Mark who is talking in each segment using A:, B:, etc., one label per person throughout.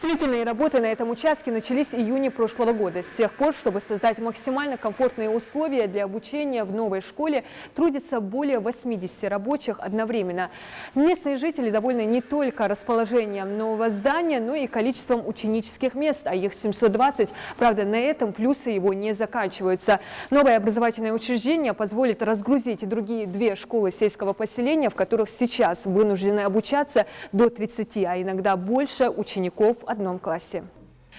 A: Строительные работы на этом участке начались в июне прошлого года. С тех пор, чтобы создать максимально комфортные условия для обучения в новой школе, трудится более 80 рабочих одновременно. Местные жители довольны не только расположением нового здания, но и количеством ученических мест, а их 720. Правда, на этом плюсы его не заканчиваются. Новое образовательное учреждение позволит разгрузить и другие две школы сельского поселения, в которых сейчас вынуждены обучаться до 30, а иногда больше учеников в одном классе.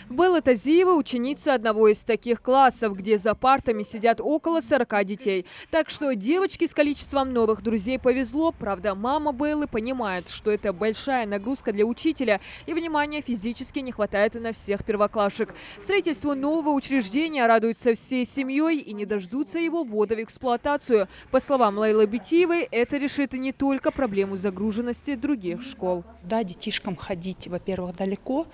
A: Белла Тазиева – ученица одного из таких классов, где за партами сидят около 40 детей. Так что девочке с количеством новых друзей повезло. Правда, мама Беллы понимает, что это большая нагрузка для учителя, и внимания физически не хватает и на всех первоклашек. Строительству нового учреждения радуются всей семьей и не дождутся его ввода в эксплуатацию. По словам Лейлы Битиевой, это решит не только проблему загруженности других школ.
B: Да, детишкам ходить, во-первых, далеко.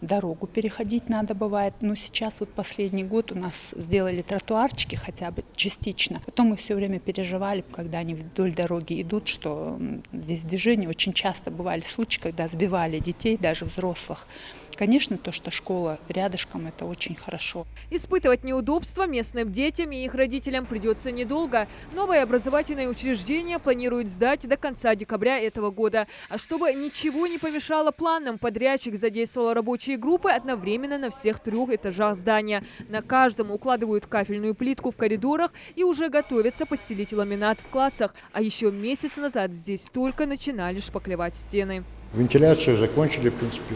B: Дорогу переходить надо бывает. Но сейчас вот последний год у нас сделали тротуарчики хотя бы частично. Потом мы все время переживали, когда они вдоль дороги идут, что здесь движение. Очень часто бывали случаи, когда сбивали детей, даже взрослых. Конечно, то, что школа рядышком, это очень хорошо.
A: Испытывать неудобства местным детям и их родителям придется недолго. Новое образовательное учреждение планируют сдать до конца декабря этого года. А чтобы ничего не помешало планам, подрядчик задействовал рабочие группы одновременно на всех 3 этажах здания. На каждом укладывают кафельную плитку в коридорах и уже готовятся постелить ламинат в классах. А еще месяц назад здесь только начинали шпаклевать стены.
C: Вентиляцию закончили, в принципе.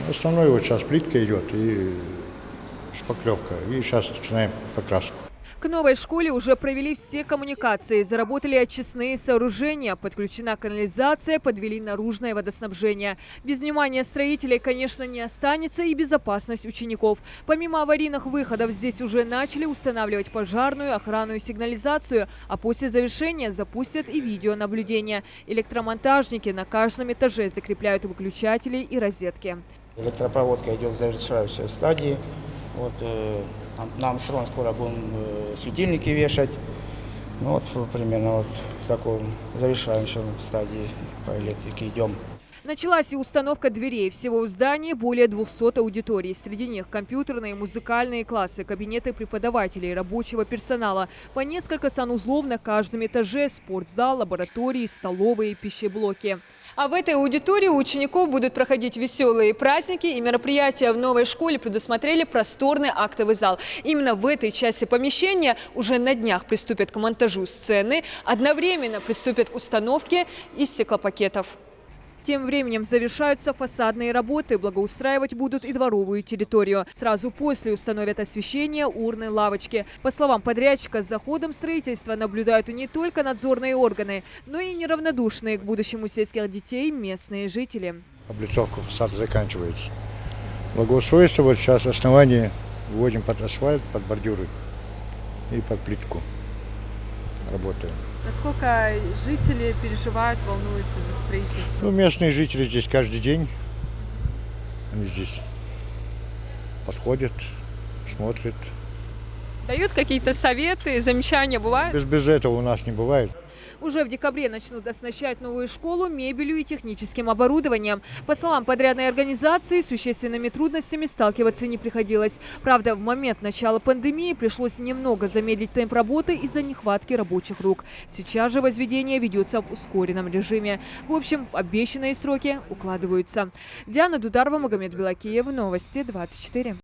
C: Основной вот сейчас плитка идет и шпаклевка. И сейчас начинаем покраску.
A: К новой школе уже провели все коммуникации, заработали очистные сооружения, подключена канализация, подвели наружное водоснабжение. Без внимания строителей, конечно, не останется и безопасность учеников. Помимо аварийных выходов, здесь уже начали устанавливать пожарную, охранную сигнализацию, а после завершения запустят и видеонаблюдение. Электромонтажники на каждом этаже закрепляют выключатели и розетки.
D: Электропроводка идет в завершающей стадии. Вот, нам скоро будем светильники вешать. Ну, вот примерно вот в такой завершающей стадии по электрике идем.
A: Началась и установка дверей. Всего в здании более 200 аудиторий. Среди них компьютерные, музыкальные классы, кабинеты преподавателей, рабочего персонала. По несколько санузлов на каждом этаже, спортзал, лаборатории, столовые, пищеблоки. А в этой аудитории у учеников будут проходить веселые праздники, и мероприятия в новой школе предусмотрели просторный актовый зал. Именно в этой части помещения уже на днях приступят к монтажу сцены, одновременно приступят к установке из стеклопакетов. Тем временем завершаются фасадные работы. Благоустраивать будут и дворовую территорию. Сразу после установят освещение, урны, лавочки. По словам подрядчика, за ходом строительства наблюдают не только надзорные органы, но и неравнодушные к будущему сельских детей местные жители.
C: Облицовка фасада заканчивается. Благоустройство вот сейчас основание вводим под асфальт, под бордюры и под плитку. Работаем.
A: Насколько жители переживают, волнуются за строительство?
C: Ну, местные жители здесь каждый день. Они здесь подходят, смотрят.
A: Дают какие-то советы, замечания бывают?
C: Без этого у нас не бывает.
A: Уже в декабре начнут оснащать новую школу мебелью и техническим оборудованием. По словам подрядной организации, с существенными трудностями сталкиваться не приходилось. Правда, в момент начала пандемии пришлось немного замедлить темп работы из-за нехватки рабочих рук. Сейчас же возведение ведется в ускоренном режиме. В общем, в обещанные сроки укладываются. Диана Дударова, Магомед Белакиев, Новости 24.